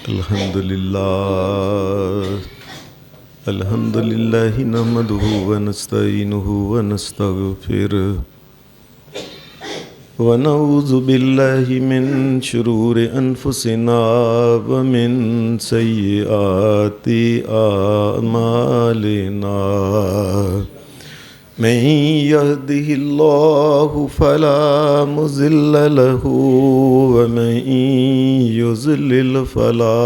الحمد للہ نحمدہ ونستعینہ ونستغفرہ ونعوذ باللہ من شرور انفسنا ومن سیئات اعمالنا من يهده الله فلا مضل له ومن يضلل فلا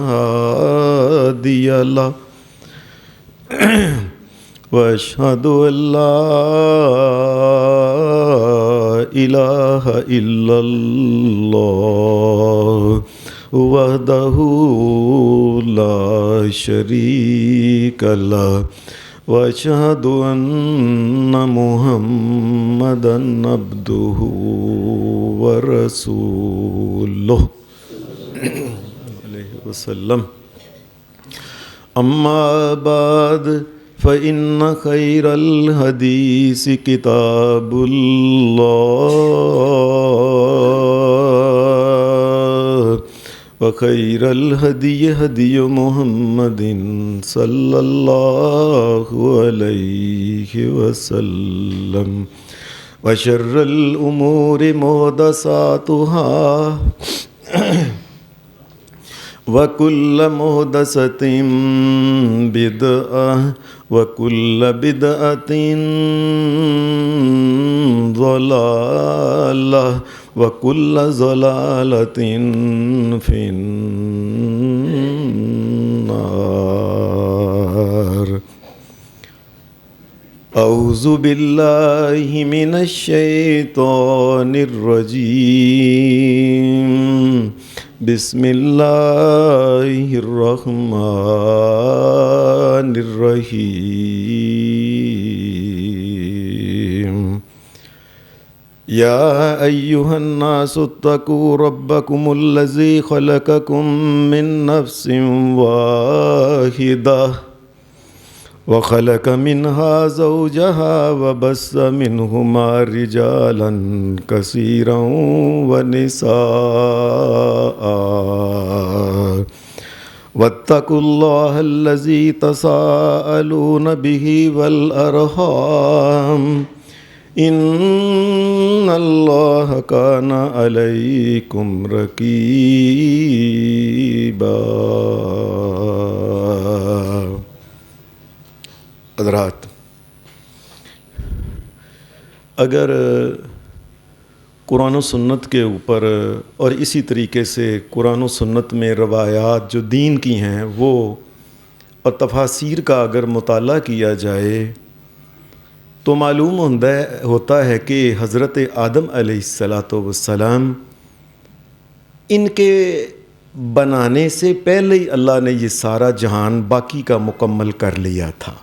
هادي له وأشهد أن لا إله إلا الله وحده لا شريك له وأشهد أن محمدًا عبده ورسوله عليه وسلم. أما بعد فإن خير الحديث كتاب الله وخير الهدي هدي محمد صلى الله عليه وسلم وشر الأمور محدثاتها وكل محدثة بدعة وكل بدعة ضلالة وكل ضلالة في النار. أعوذ بالله من الشيطان الرجيم. بسم اللہ الرحمن الرحیم. یا ایہا الناس اتقوا ربکم الذی خلقکم من نفس واحدہ وخلق منها زوجها وبث منهما رجالا كثيرا ونساء واتقوا الله الذي تساءلون به والأرحام إن الله كان عليكم رقيبا. حضرات، اگر قرآن و سنت کے اوپر اور اسی طریقے سے قرآن و سنت میں روایات جو دین کی ہیں وہ اور تفاسیر کا اگر مطالعہ کیا جائے تو معلوم ہوتا ہے کہ حضرت آدم علیہ السلام ان کے بنانے سے پہلے ہی اللہ نے یہ سارا جہان باقی کا مکمل کر لیا تھا،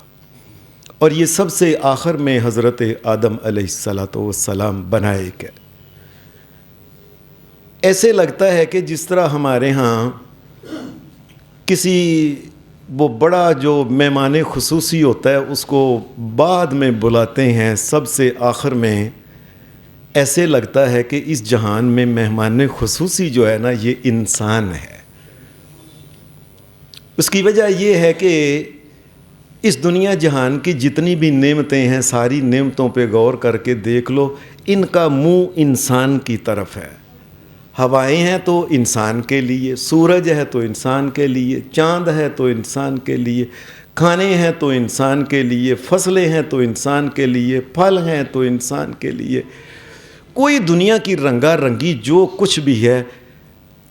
اور یہ سب سے آخر میں حضرت آدم علیہ السلام بنائے گئے. ایسے لگتا ہے کہ جس طرح ہمارے ہاں کسی وہ بڑا جو مہمان خصوصی ہوتا ہے اس کو بعد میں بلاتے ہیں سب سے آخر میں، ایسے لگتا ہے کہ اس جہان میں مہمان خصوصی جو ہے نا یہ انسان ہے. اس کی وجہ یہ ہے کہ اس دنیا جہان کی جتنی بھی نعمتیں ہیں ساری نعمتوں پہ غور کر کے دیکھ لو، ان کا منہ انسان کی طرف ہے. ہوائیں ہیں تو انسان کے لیے، سورج ہے تو انسان کے لیے، چاند ہے تو انسان کے لیے، کھانے ہیں تو انسان کے لیے، فصلیں ہیں تو انسان کے لیے، پھل ہیں تو انسان کے لیے. کوئی دنیا کی رنگا رنگی جو کچھ بھی ہے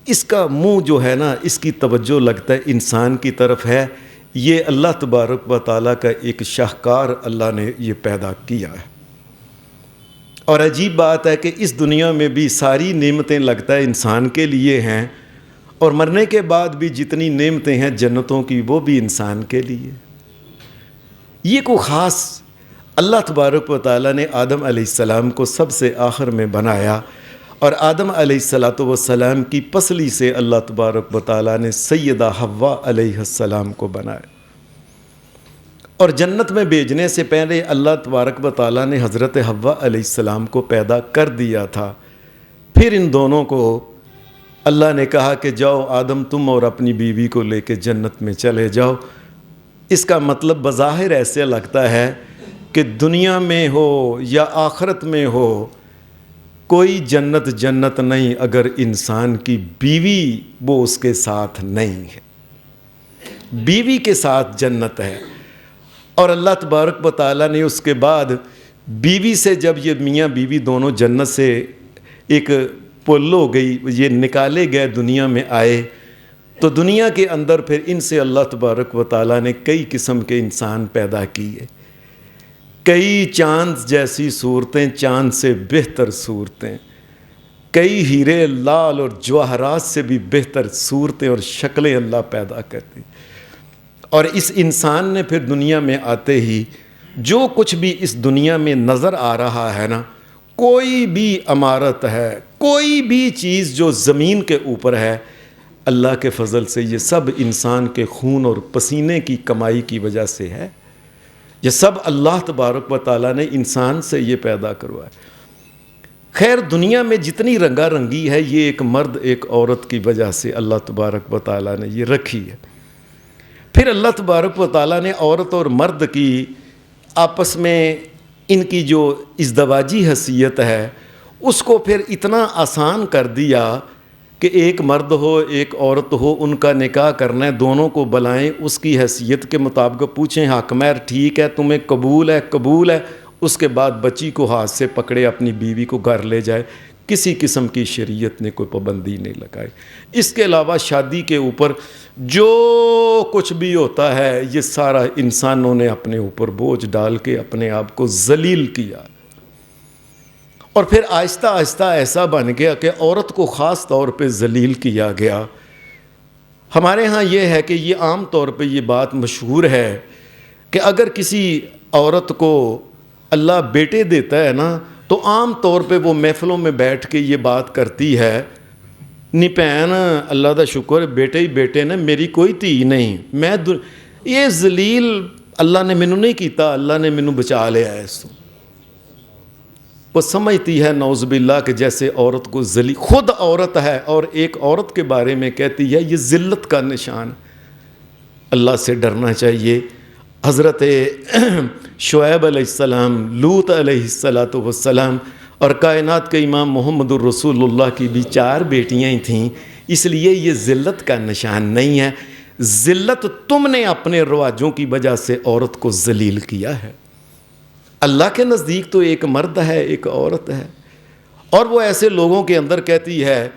اس کا منہ جو ہے نا اس کی توجہ لگتا ہے انسان کی طرف ہے. یہ اللہ تبارک و تعالیٰ کا ایک شاہکار اللہ نے یہ پیدا کیا ہے. اور عجیب بات ہے کہ اس دنیا میں بھی ساری نعمتیں لگتا ہے انسان کے لیے ہیں، اور مرنے کے بعد بھی جتنی نعمتیں ہیں جنتوں کی وہ بھی انسان کے لیے. یہ کوئی خاص اللہ تبارک و تعالیٰ نے آدم علیہ السلام کو سب سے آخر میں بنایا، اور آدم علیہ السلام کی پسلی سے اللہ تبارک و تعالیٰ نے سیدہ حوا علیہ السلام کو بنایا. اور جنت میں بھیجنے سے پہلے اللہ تبارک و تعالیٰ نے حضرت حوا علیہ السلام کو پیدا کر دیا تھا. پھر ان دونوں کو اللہ نے کہا کہ جاؤ آدم تم اور اپنی بیوی کو لے کے جنت میں چلے جاؤ. اس کا مطلب بظاہر ایسے لگتا ہے کہ دنیا میں ہو یا آخرت میں ہو کوئی جنت نہیں اگر انسان کی بیوی وہ اس کے ساتھ نہیں ہے. بیوی کے ساتھ جنت ہے. اور اللہ تبارک و تعالیٰ نے اس کے بعد بیوی سے جب یہ میاں بیوی دونوں جنت سے ایک پل ہو گئی, یہ نکالے گئے دنیا میں آئے, تو دنیا کے اندر پھر ان سے اللہ تبارک و تعالیٰ نے کئی قسم کے انسان پیدا کیے. کئی چاند جیسی صورتیں, چاند سے بہتر صورتیں, کئی ہیرے لال اور جواہرات سے بھی بہتر صورتیں اور شکلیں اللہ پیدا کرتی. اور اس انسان نے پھر دنیا میں آتے ہی جو کچھ بھی اس دنیا میں نظر آ رہا ہے نا, کوئی بھی عمارت ہے, کوئی بھی چیز جو زمین کے اوپر ہے, اللہ کے فضل سے یہ سب انسان کے خون اور پسینے کی کمائی کی وجہ سے ہے. یہ سب اللہ تبارک و تعالیٰ نے انسان سے یہ پیدا کروایا. خیر دنیا میں جتنی رنگا رنگی ہے یہ ایک مرد ایک عورت کی وجہ سے اللہ تبارک و تعالیٰ نے یہ رکھی ہے. پھر اللہ تبارک و تعالیٰ نے عورت اور مرد کی آپس میں ان کی جو ازدواجی حیثیت ہے اس کو پھر اتنا آسان کر دیا کہ ایک مرد ہو ایک عورت ہو, ان کا نکاح کرنا ہے, دونوں کو بلائیں, اس کی حیثیت کے مطابق پوچھیں حق مہر ٹھیک ہے تمہیں قبول ہے, اس کے بعد بچی کو ہاتھ سے پکڑے اپنی بیوی کو گھر لے جائے. کسی قسم کی شریعت نے کوئی پابندی نہیں لگائی. اس کے علاوہ شادی کے اوپر جو کچھ بھی ہوتا ہے یہ سارا انسانوں نے اپنے اوپر بوجھ ڈال کے اپنے آپ کو ذلیل کیا. اور پھر آہستہ آہستہ ایسا بن گیا کہ عورت کو خاص طور پہ ذلیل کیا گیا. ہمارے ہاں یہ ہے کہ یہ عام طور پہ یہ بات مشہور ہے کہ اگر کسی عورت کو اللہ بیٹے دیتا ہے نا تو عام طور پہ وہ محفلوں میں بیٹھ کے یہ بات کرتی ہے, نی بھین اللہ دا شکر بیٹے ہی بیٹے نے, میری کوئی دھی نہیں, میں یہ ذلیل اللہ نے مینوں نہیں کیتا, اللہ نے مینوں بچا لیا ہے. اس وہ سمجھتی ہے نعوذ باللہ کہ جیسے عورت کو ذلیل, خود عورت ہے اور ایک عورت کے بارے میں کہتی ہے یہ ذلت کا نشان. اللہ سے ڈرنا چاہیے. حضرت شعیب علیہ السلام, لوط علیہ السلام اور کائنات کے امام محمد الرسول اللہ کی بھی 4 بیٹیاں ہی تھیں. اس لیے یہ ذلت کا نشان نہیں ہے. ذلت تم نے اپنے رواجوں کی وجہ سے عورت کو ذلیل کیا ہے. اللہ کے نزدیک تو ایک مرد ہے ایک عورت ہے. اور وہ ایسے لوگوں کے اندر کہتی ہے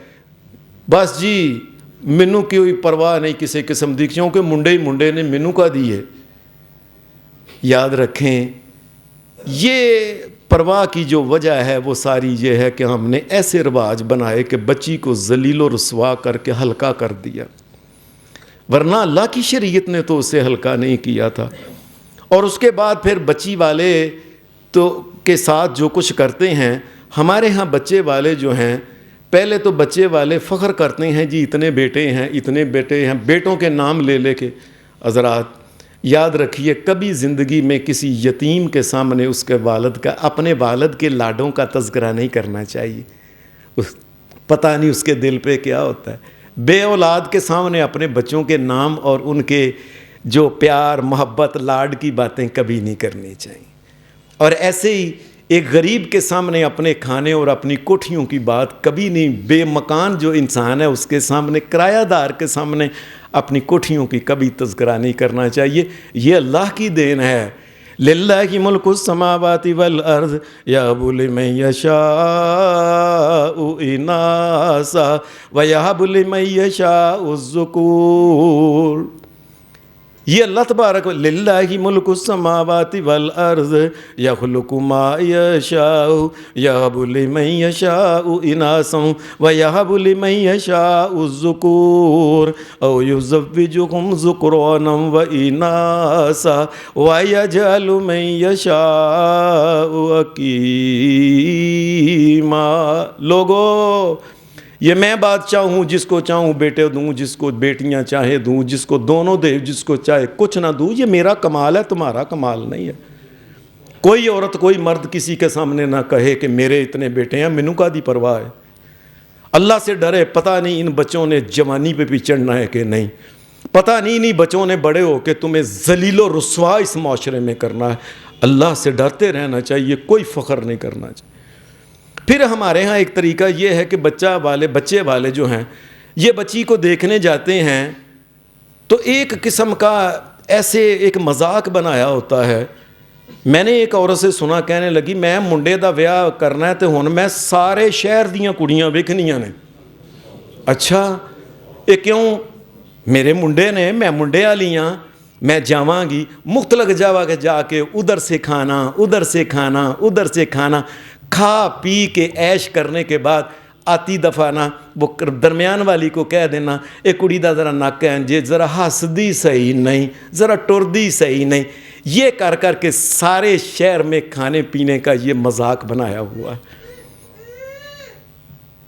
بس جی مینوں کوئی پرواہ نہیں کسی قسم دی, کیونکہ منڈے نے مینوں کا دیے. یاد رکھیں یہ پرواہ کی جو وجہ ہے وہ ساری یہ ہے کہ ہم نے ایسے رواج بنائے کہ بچی کو ذلیل و رسوا کر کے ہلکا کر دیا, ورنہ اللہ کی شریعت نے تو اسے ہلکا نہیں کیا تھا. اور اس کے بعد پھر بچی والے تو کے ساتھ جو کچھ کرتے ہیں, ہمارے ہاں بچے والے جو ہیں پہلے تو بچے والے فخر کرتے ہیں جی اتنے بیٹے ہیں, بیٹوں کے نام لے لے کے. حضرات یاد رکھیے کبھی زندگی میں کسی یتیم کے سامنے اس کے والد کا, اپنے والد کے لاڈوں کا تذکرہ نہیں کرنا چاہیے. پتہ نہیں اس کے دل پہ کیا ہوتا ہے. بے اولاد کے سامنے اپنے بچوں کے نام اور ان کے جو پیار محبت لاڈ کی باتیں کبھی نہیں کرنی چاہیے. اور ایسے ہی ایک غریب کے سامنے اپنے کھانے اور اپنی کوٹھیوں کی بات کبھی نہیں. بے مکان جو انسان ہے اس کے سامنے, کرایہ دار کے سامنے اپنی کوٹھیوں کی کبھی تذکرہ نہیں کرنا چاہیے. یہ اللہ کی دین ہے. للہ ملک السماوات والارض یہب لمن یشاء اناثا ویہب لمن یشاء الذکور. یہ اللہ تبارک للہ ملک السماوات والارض یخلق ما یشاء یہب لمن یشاء اناثا ویہب لمن یشاء الذکور او یزوجہم ذکرانا واناثا ویجعل من یشاء عقیما. لوگو یہ میں بادشاہ ہوں، جس کو چاہوں بیٹے دوں، جس کو بیٹیاں چاہے دوں، جس کو دونوں دے، جس کو چاہے کچھ نہ دوں. یہ میرا کمال ہے، تمہارا کمال نہیں ہے. کوئی عورت کوئی مرد کسی کے سامنے نہ کہے کہ میرے اتنے بیٹے ہیں، مینوں کا دی پرواہ ہے. اللہ سے ڈرے. پتہ نہیں ان بچوں نے جوانی پہ بھی چڑھنا ہے کہ نہیں، پتہ نہیں بچوں نے بڑے ہو کے تمہیں ذلیل و رسوا اس معاشرے میں کرنا ہے. اللہ سے ڈرتے رہنا چاہیے، کوئی فخر نہیں کرنا چاہیے. پھر ہمارے ہاں ایک طریقہ یہ ہے کہ بچے والے جو ہیں یہ بچی کو دیکھنے جاتے ہیں تو ایک قسم کا ایسے ایک مذاق بنایا ہوتا ہے. میں نے ایک عورت سے سنا، کہنے لگی میں منڈے دا ویاہ کرنا ہے تو ہن میں سارے شہر دیاں کڑیاں ویکھنیاں نے. اچھا یہ کیوں؟ میرے منڈے نے، میں منڈے والی ہاں، میں جاواں گی مختلف جگہ کے جا کے ادھر سے کھانا ادھر سے کھانا ادھر سے کھانا، کھا پی کے عیش کرنے کے بعد آتی دفعہ نا وہ درمیان والی کو کہہ دینا اے کڑی دا ذرا نک ہے جے، ذرا ہسدی صحیح نہیں، ذرا ٹردی صحیح نہیں. یہ کر کر کے سارے شہر میں کھانے پینے کا یہ مذاق بنایا ہوا ہے.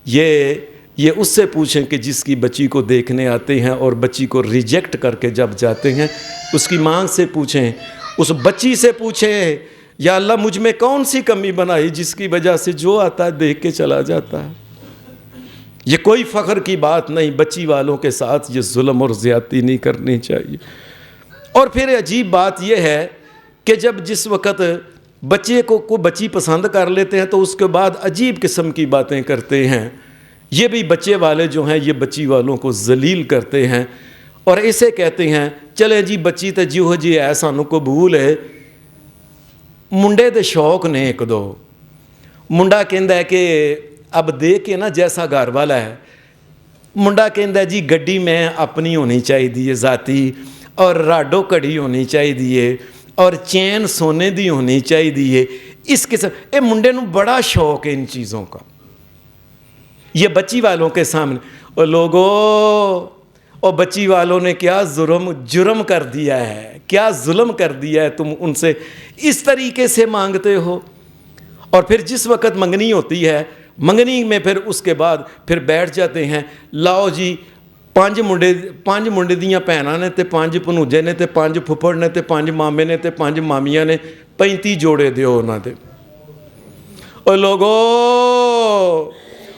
یہ اس سے پوچھیں کہ جس کی بچی کو دیکھنے آتے ہیں اور بچی کو ریجیکٹ کر کے جب جاتے ہیں، اس کی ماں سے پوچھیں، اس بچی سے پوچھیں یا اللہ مجھ میں کون سی کمی بنائی جس کی وجہ سے جو آتا ہے دیکھ کے چلا جاتا ہے. یہ کوئی فخر کی بات نہیں. بچی والوں کے ساتھ یہ ظلم اور زیادتی نہیں کرنی چاہیے. اور پھر عجیب بات یہ ہے کہ جس وقت بچے کو بچی پسند کر لیتے ہیں تو اس کے بعد عجیب قسم کی باتیں کرتے ہیں. یہ بھی بچے والے جو ہیں یہ بچی والوں کو ذلیل کرتے ہیں اور اسے کہتے ہیں چلیں جی بچی تے جیو جی ہے سانو قبول ہے. منڈے دے شوق نے ایک دو. منڈا کہندا ہے کہ اب دیکھ کے نا جیسا گھر والا ہے، منڈا کہندا ہے جی گڈی میں اپنی ہونی چاہیے ذاتی، اور راڈو کڑی ہونی چاہیے اور چین سونے دی ہونی چاہیے. اس قسم اے منڈے نو بڑا شوق ہے ان چیزوں کا. یہ بچی والوں کے سامنے اور لوگوں اور بچی والوں نے کیا جرم کر دیا ہے، کیا ظلم کر دیا ہے، تم ان سے اس طریقے سے مانگتے ہو. اور پھر جس وقت منگنی ہوتی ہے، منگنی میں پھر اس کے بعد پھر بیٹھ جاتے ہیں، لاؤ جی پانچ منڈے دیاں بھیناں نے تے پانچ بھنوجے نے تے پانچ پھپھڑ نے تے پانچ مامے نے تے پانچ مامیاں نے، 35 جوڑے دیو انہاں دے. اور لوگوں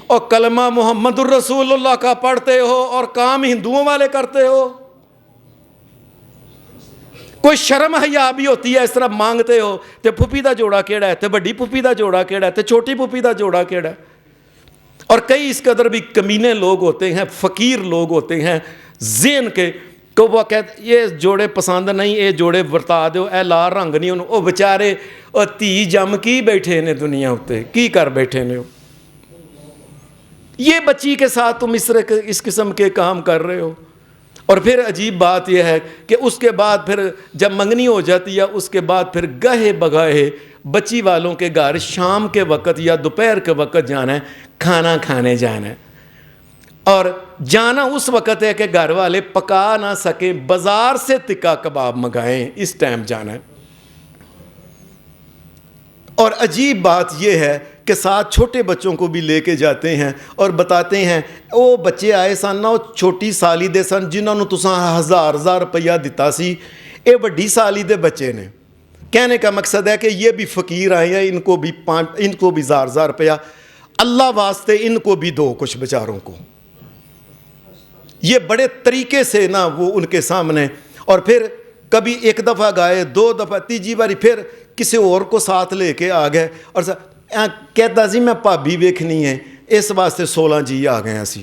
اور کلمہ محمد الرسول اللہ کا پڑھتے ہو اور کام ہندوؤں والے کرتے ہو. کوئی شرم حیا بھی ہوتی ہے اس طرح مانگتے ہو. تے پھپھی دا جوڑا کیڑا ہے، تے بڑی پھپھی دا جوڑا کیڑا ہے، تے چھوٹی پھپھی دا جوڑا کیڑا ہے. اور کئی اس قدر بھی کمینے لوگ ہوتے ہیں، فقیر لوگ ہوتے ہیں ذہن کے، تو وہ کہتے یہ جوڑے پسند نہیں، یہ جوڑے ورتا دو، اے لال رنگ نہیں انہوں. وہ بیچارے اور تھی جم کی بیٹھے نے دنیا ہوتے کی کر بیٹھے نے. یہ بچی کے ساتھ تم اس قسم کے کام کر رہے ہو. اور پھر عجیب بات یہ ہے کہ اس کے بعد پھر جب منگنی ہو جاتی ہے اس کے بعد پھر گاہے بگاہے بچی والوں کے گھر شام کے وقت یا دوپہر کے وقت جانا ہے، کھانا کھانے جانا ہے. اور جانا اس وقت ہے کہ گھر والے پکا نہ سکیں، بازار سے تکا کباب منگائیں، اس ٹائم جانا ہے. اور عجیب بات یہ ہے کہ ساتھ چھوٹے بچوں کو بھی لے کے جاتے ہیں اور بتاتے ہیں وہ بچے آئے سن نا، وہ چھوٹی سالی دے سن جنہوں نے تساں 1000 روپیہ دیتا سی، اے بڑی سالی دے بچے نے. کہنے کا مقصد ہے کہ یہ بھی فقیر آئے ہیں، ان کو بھی 1000 روپیہ، اللہ واسطے ان کو بھی دو کچھ بیچاروں کو. یہ بڑے طریقے سے نا وہ ان کے سامنے. اور پھر کبھی ایک دفعہ گائے، 2 دفعہ، تیجی باری پھر کسی اور کو ساتھ لے کے آ گئے اور کہتا سی میں بھابی ویکھنی ہے، اس واسطے 16 جی آ گئے اسی.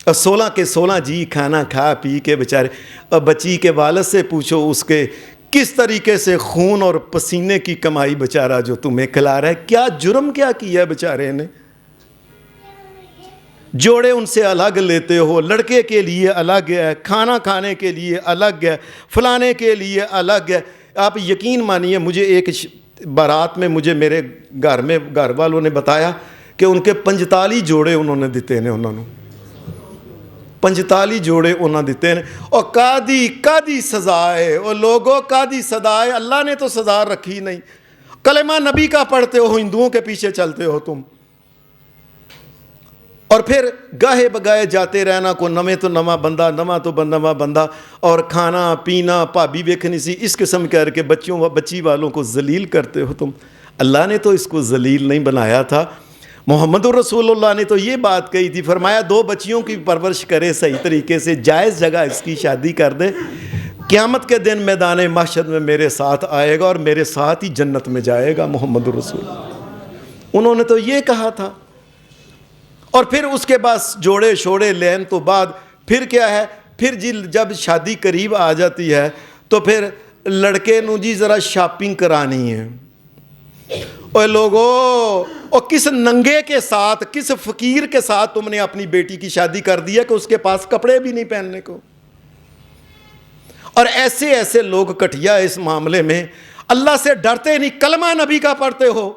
اور 16 کے 16 جی کھانا کھا پی کے بیچارے. اور بچی کے والد سے پوچھو اس کے کس طریقے سے خون اور پسینے کی کمائی بیچارہ جو تمہیں کھلا رہا ہے، کیا جرم کیا کیا بیچارے نے. جوڑے ان سے الگ لیتے ہو، لڑکے کے لیے الگ ہے، کھانا کھانے کے لیے الگ ہے، فلانے کے لیے الگ ہے. آپ یقین مانیے مجھے ایک بارات میں میرے گھر والوں نے بتایا کہ ان کے 45 جوڑے انہوں نے دیتے ہیں، انہوں نے 45 جوڑے انہوں نے دیتے ہیں. اور قاضی سزا ہے، اور لوگوں قاضی سزا ہے، اللہ نے تو سزا رکھی نہیں. کلمہ نبی کا پڑھتے ہو، ہندوؤں کے پیچھے چلتے ہو تم. اور پھر گاہے بگائے جاتے رہنا, کو نویں تو نواں بندہ, نواں تو نواں بندہ, اور کھانا پینا بھابی ویکھنی سی, اس قسم کر کے بچیوں و بچی والوں کو ذلیل کرتے ہو تم. اللہ نے تو اس کو ذلیل نہیں بنایا تھا. محمد رسول اللہ نے تو یہ بات کہی تھی, فرمایا 2 بچیوں کی پرورش کرے صحیح طریقے سے, جائز جگہ اس کی شادی کر دے, قیامت کے دن میدان محشر میں میرے ساتھ آئے گا اور میرے ساتھ ہی جنت میں جائے گا. محمد رسول انہوں نے تو یہ کہا تھا. اور پھر اس کے بعد جوڑے شوڑے لین تو بعد پھر کیا ہے, پھر جب شادی قریب آ جاتی ہے تو پھر لڑکے نو جی ذرا شاپنگ کرانی ہے. اور لوگوں, اور کس ننگے کے ساتھ, کس فقیر کے ساتھ تم نے اپنی بیٹی کی شادی کر دی ہے کہ اس کے پاس کپڑے بھی نہیں پہننے کو. اور ایسے ایسے لوگ کٹیا اس معاملے میں, اللہ سے ڈرتے نہیں, کلمہ نبی کا پڑھتے ہو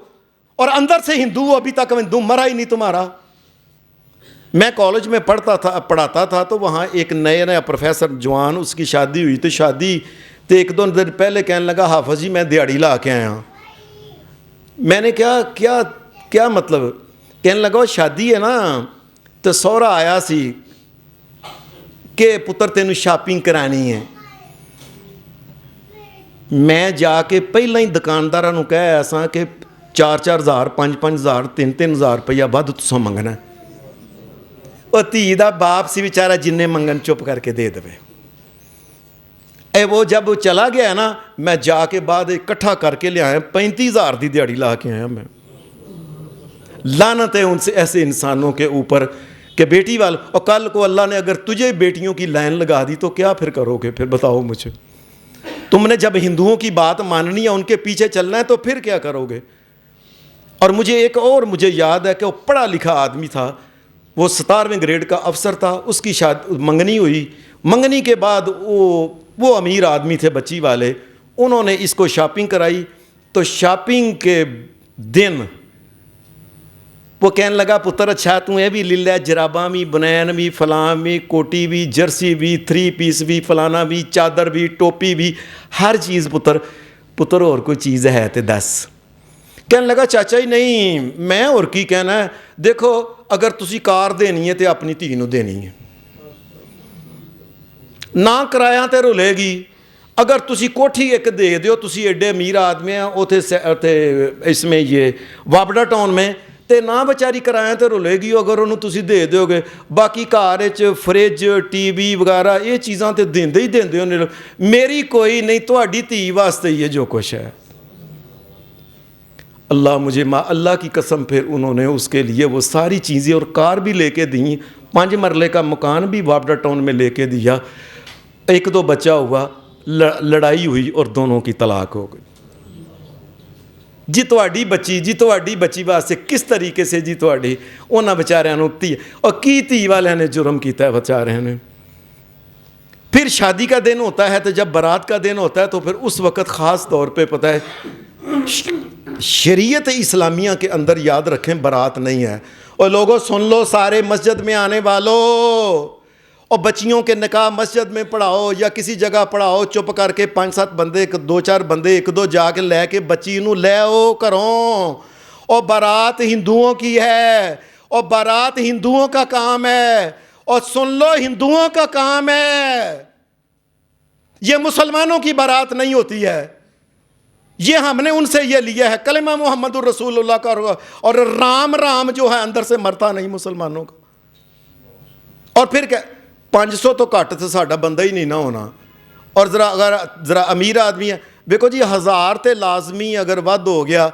اور اندر سے ہندو, ابھی تک ہندو مرا ہی نہیں تمہارا. میں کالج میں پڑھاتا تھا تو وہاں ایک نیا پروفیسر جوان, اس کی شادی ہوئی تو شادی تو 1-2 دن پہلے کہنے لگا, حافظ جی میں دیہڑی لا کے آیا. میں نے کیا مطلب, کہنے لگا شادی ہے نا تو سہرا آیا سی کہ پتر تینوں شاپنگ کرانی ہے. میں جا کے پہلے ہی دکانداراں نوں کہہ آیا ساں کہ 4-4 ہزار 5-5 ہزار 3-3 ہزار روپیہ ود تساں منگنا. وہ دھی دا باپ سی بیچارہ, جنہیں منگن چپ کر کے دے دے. وہ جب چلا گیا نا, میں جا کے بعد اکٹھا کر کے لے آیا, 35 ہزار دی دیہڑی لا کے آیا میں. لعنت ہے ان سے ایسے انسانوں کے اوپر کہ بیٹی والا, اور کل کو اللہ نے اگر تجھے بیٹیوں کی لائن لگا دی تو کیا پھر کرو گے؟ پھر بتاؤ مجھے. تم نے جب ہندوؤں کی بات ماننی ہے, ان کے پیچھے چلنا ہے, تو پھر کیا کرو گے؟ اور مجھے یاد ہے کہ وہ پڑھا لکھا آدمی تھا, وہ 17ویں گریڈ کا افسر تھا, اس کی منگنی ہوئی. منگنی کے بعد وہ امیر آدمی تھے بچی والے, انہوں نے اس کو شاپنگ کرائی. تو شاپنگ کے دن وہ کہنے لگا, پتر اچھا تو یہ بھی لے لے, جراباں بھی, بنین بھی, فلاں بھی, کوٹی بھی, جرسی بھی, 3 پیس بھی, فلانا بھی, چادر بھی, ٹوپی بھی, ہر چیز. پتر اور کوئی چیز ہے تے دس. کہنے لگا چاچا ہی نہیں, میں اور کی کہنا ہے, دیکھو اگر تسی کار دینی ہے تو اپنی دھی نوں دینی ہے, نہ کرایہ تے رلے گی. اگر تسی کوٹھی ایک دے دیو, تسی ایڈے امیر آدمی ہیں اوتھے اس میں یہ وابڑا ٹاؤن میں, تے نہ بچاری کرایہ تے رلے گی اگر انہوں تسی دے دیو گے. باقی گھر وچ فریج ٹی وی وغیرہ یہ چیزاں تے دیندے ہی دیندے ہونے, میری کوئی نہیں, تہاڈی دھی واسطے ہی ہے جو کچھ ہے. اللہ کی قسم, پھر انہوں نے اس کے لیے وہ ساری چیزیں اور کار بھی لے کے دیں, 5 مرلے کا مکان بھی وابڈا ٹاؤن میں لے کے دیا. 1-2 بچہ ہوا, لڑائی ہوئی اور دونوں کی طلاق ہو گئی. جی تہاڈی بچی واسطے کس طریقے سے جی تہاڈی انہاں بیچاریاں نوں دھی, اور کی دھی والے نے جرم کیتا ہے بیچارے نے. پھر شادی کا دن ہوتا ہے, تو جب بارات کا دن ہوتا ہے تو پھر اس وقت خاص طور پہ پتہ ہے شریعت اسلامیہ کے اندر یاد رکھیں بارات نہیں ہے. اور لوگوں سن لو, سارے مسجد میں آنے والوں, اور بچیوں کے نکاح مسجد میں پڑھاؤ یا کسی جگہ پڑھاؤ, چپ کر کے 5-7 بندے 2-4 بندے 1-2 جا کے لے کے بچی نوں لے آؤ کروں. اور بارات ہندوؤں کی ہے, اور بارات ہندوؤں کا کام ہے, اور سن لو ہندوؤں کا کام ہے, یہ مسلمانوں کی بارات نہیں ہوتی ہے. یہ ہم نے ان سے یہ لیا ہے کلمہ محمد الرسول اللہ کا, اور رام جو ہے اندر سے مرتا نہیں مسلمانوں کا. اور پھر کہ 500 تو گھٹ سے ساڈا بندہ ہی نہیں نہ ہونا. اور ذرا امیر آدمی ہے, دیکھو جی 1000 تے لازمی اگر ود ہو گیا,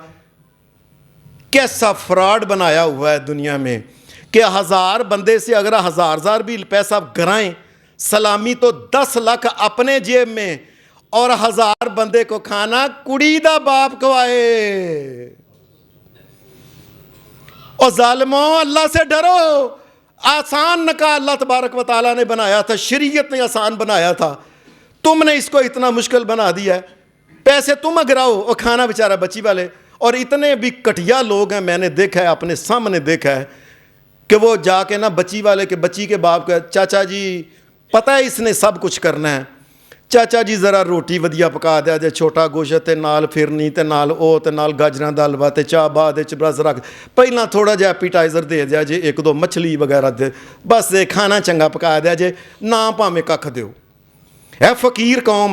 کیسا فراڈ بنایا ہوا ہے دنیا میں کہ 1000 بندے سے اگر 1000 بھی پیسہ گرائیں سلامی تو 10 لاکھ اپنے جیب میں, اور 1000 بندے کو کھانا کڑی دا باپ کو آئے. اور ظالموں اللہ سے ڈرو. آسان نکاح اللہ تبارک و تعالیٰ نے بنایا تھا, شریعت نے آسان بنایا تھا, تم نے اس کو اتنا مشکل بنا دیا ہے. پیسے تم اگراؤ اور کھانا بیچارہ بچی والے. اور اتنے بھی کٹیا لوگ ہیں, میں نے دیکھا ہے, اپنے سامنے دیکھا ہے, کہ وہ جا کے نا بچی والے کے بچی کے باپ کا, چاچا جی پتہ ہے اس نے سب کچھ کرنا ہے, ਚਾਚਾ ਜੀ ਜ਼ਰਾ ਰੋਟੀ ਵਧੀਆ ਪਕਾ ਦਿਆ ਜੇ, ਛੋਟਾ ਗੋਸ਼ਤ ਤੇ ਨਾਲ ਫਿਰਨੀ ਤੇ ਨਾਲ ਉਹ ਤੇ ਨਾਲ ਗਾਜਰਾਂ ਦਾ ਹਲਵਾ ਤੇ ਚਾਹ ਬਾਅਦ ਵਿੱਚ ਬਸ ਰੱਖ, ਪਹਿਲਾਂ ਥੋੜਾ ਜਿਹਾ ਐਪੀਟਾਈਜ਼ਰ ਦੇ ਦਿਆ ਜੇ, ਇੱਕ ਦੋ ਮੱਛਲੀ ਵਗੈਰਾ ਦੇ, ਬਸ ਇਹ ਖਾਣਾ ਚੰਗਾ ਪਕਾ ਦਿਆ ਜੇ, ਨਾ ਭਾਵੇਂ ਕੱਖ ਦਿਓ। ਇਹ ਫਕੀਰ ਕੌਮ,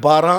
12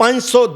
500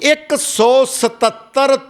177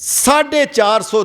450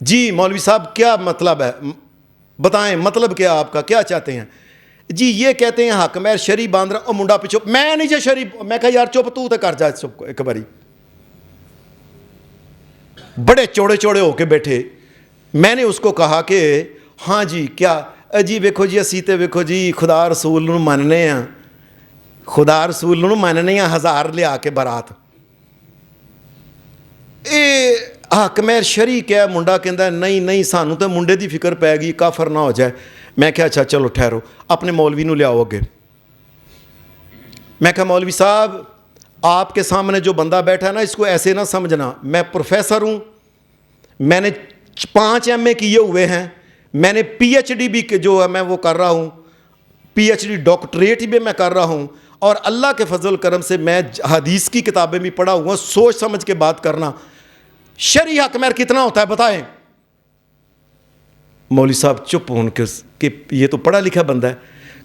جی مولوی صاحب کیا مطلب ہے، بتائیں مطلب کیا آپ کا، کیا چاہتے ہیں؟ جی یہ کہتے ہیں حق مہر شری باندھ رہا، او منڈا پیچھو میں نہیں جے شری، میں کہا یار چپ تو کر جا چپ ایک باری، بڑے چوڑے چوڑے ہو کے بیٹھے. میں نے اس کو کہا کہ ہاں جی کیا جی ویکھو جی اسی تے ویکھو جی خدا رسول نو مننے ہیں، خدا رسول نو مننے ہیں، 1000 لیا کے برات. اے حق مہر شریک ہے. منڈا کہندا نہیں نہیں سانو تے منڈے دی فکر پے گئی کافر نہ ہو جائے. میں کہا اچھا چلو ٹھہرو اپنے مولوی نو لیاؤ اگے. میں کہا مولوی صاحب آپ کے سامنے جو بندہ بیٹھا ہے نا اس کو ایسے نہ سمجھنا، میں پروفیسر ہوں، میں نے 5 MA کیے ہوئے ہیں، میں نے PhD بھی جو ہے میں وہ کر رہا ہوں، PhD ڈاکٹریٹ بھی میں کر رہا ہوں، اور اللہ کے فضل کرم سے میں حدیث کی کتابیں بھی پڑھا ہوا، سوچ سمجھ کے بات کرنا. شرعی حق مہر کتنا ہوتا ہے بتائیں؟ مولوی صاحب چپ ہون کے کہ یہ تو پڑھا لکھا بندہ ہے.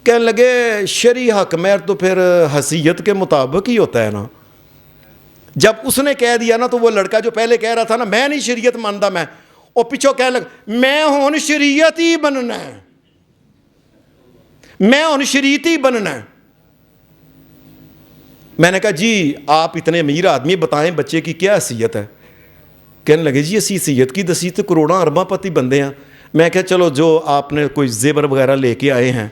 کہنے لگے شرعی حق مہر تو پھر حیثیت کے مطابق ہی ہوتا ہے نا. جب اس نے کہہ دیا نا تو وہ لڑکا جو پہلے کہہ رہا تھا نا میں نہیں شریعت مانتا، میں اور پیچھو کہنے لگا میں ہون شریعت ہی بننا ہے، میں ہون شریعت ہی بننا ہے. میں نے کہا جی آپ اتنے امیر آدمی بتائیں بچے کی کیا حیثیت ہے؟ کہنے لگے جی اسی حیثیت کی دسی تو کروڑاں ارباں پتی بندے ہیں. میں کہا چلو جو آپ نے کوئی زیور وغیرہ لے کے آئے ہیں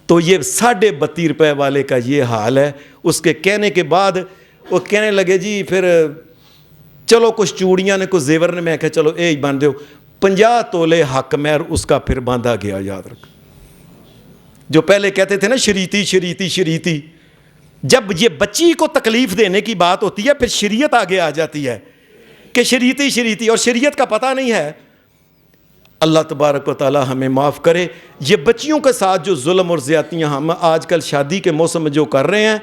تو یہ 32.5 روپے والے کا یہ حال ہے. اس کے کہنے کے بعد وہ کہنے لگے جی پھر چلو کچھ چوڑیاں نے کچھ زیور نے. میں کہا چلو اے ہی باندھ دیو. 50 تولے حق مہر اس کا پھر باندھا گیا. یاد رکھ جو پہلے کہتے تھے نا شریعتی شریعتی شریعتی، جب یہ بچی کو تکلیف دینے کی بات ہوتی ہے پھر شریعت آگے آ جاتی ہے کہ شریعتی شریعتی، اور شریعت کا پتہ نہیں ہے. اللہ تبارک و تعالی ہمیں معاف کرے. یہ بچیوں کے ساتھ جو ظلم اور زیادتیاں ہم آج کل شادی کے موسم میں جو کر رہے ہیں،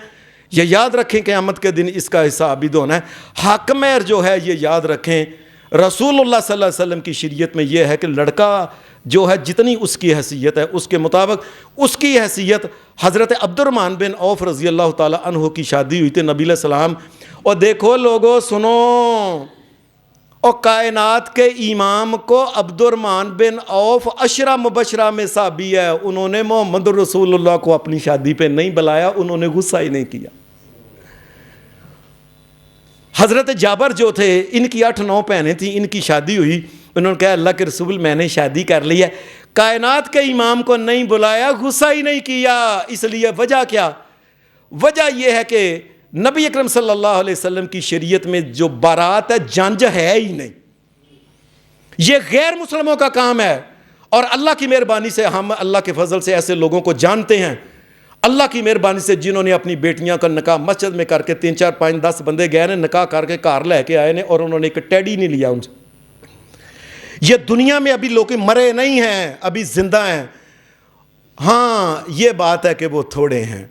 یہ یاد رکھیں قیامت کے دن اس کا حساب بھی ہونا ہے. حق مہر جو ہے یہ یاد رکھیں رسول اللہ صلی اللہ علیہ وسلم کی شریعت میں یہ ہے کہ لڑکا جو ہے جتنی اس کی حیثیت ہے اس کے مطابق اس کی حیثیت. حضرت عبد الرحمن بن عوف رضی اللہ تعالیٰ عنہ کی شادی ہوئی تھی نبی علیہ السلام. اور دیکھو لوگوں سنو، اور کائنات کے امام کو عبد الرحمن بن عوف 10 مبشرہ میں صحابی ہے، انہوں نے محمد رسول اللہ کو اپنی شادی پہ نہیں بلایا، انہوں نے غصہ ہی نہیں کیا. حضرت جابر جو تھے ان کی 8-9 بہنیں تھیں، ان کی شادی ہوئی، انہوں نے کہا اللہ کے رسول میں نے شادی کر لی ہے. کائنات کے امام کو نہیں بلایا، غصہ ہی نہیں کیا. اس لیے وجہ کیا؟ وجہ یہ ہے کہ نبی اکرم صلی اللہ علیہ وسلم کی شریعت میں جو بارات ہے جنج ہے ہی نہیں، یہ غیر مسلموں کا کام ہے. اور اللہ کی مہربانی سے ہم اللہ کے فضل سے ایسے لوگوں کو جانتے ہیں، اللہ کی مہربانی سے جنہوں نے اپنی بیٹیاں کا نکاح مسجد میں کر کے 3 4 5 10 بندے گئے نے نکاح کر کے کار لے کے آئے نے، اور انہوں نے ایک ٹیڈی نہیں لیا ان سے. یہ دنیا میں ابھی لوگ مرے نہیں ہیں، ابھی زندہ ہیں. ہاں یہ بات ہے کہ وہ تھوڑے ہیں.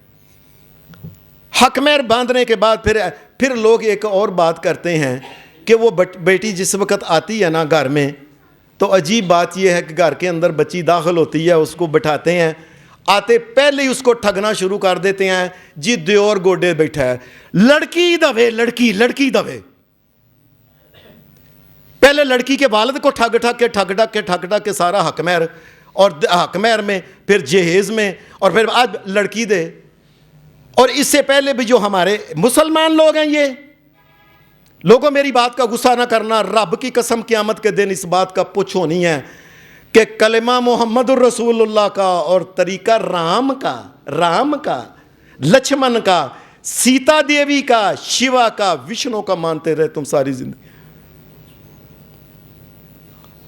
حق مہر باندھنے کے بعد پھر لوگ ایک اور بات کرتے ہیں کہ وہ بیٹی جس وقت آتی ہے نا گھر میں تو عجیب بات یہ ہے کہ گھر کے اندر بچی داخل ہوتی ہے، اس کو بٹھاتے ہیں، آتے پہلے ہی اس کو ٹھگنا شروع کر دیتے ہیں. جی دیور گوڈے بیٹھا ہے، لڑکی دوے، لڑکی دوے. پہلے لڑکی کے والد کو ٹھگ کے سارا حق مہر، اور حق مہر میں پھر جہیز میں، اور پھر آج لڑکی دے. اور اس سے پہلے بھی جو ہمارے مسلمان لوگ ہیں، یہ لوگوں میری بات کا غصہ نہ کرنا، رب کی قسم قیامت کے دن اس بات کا پوچھ ہونی ہے کہ کلمہ محمد الرسول اللہ کا اور طریقہ رام کا لچھمن کا سیتا دیوی کا شیوا کا وشنو کا مانتے رہے تم ساری زندگی.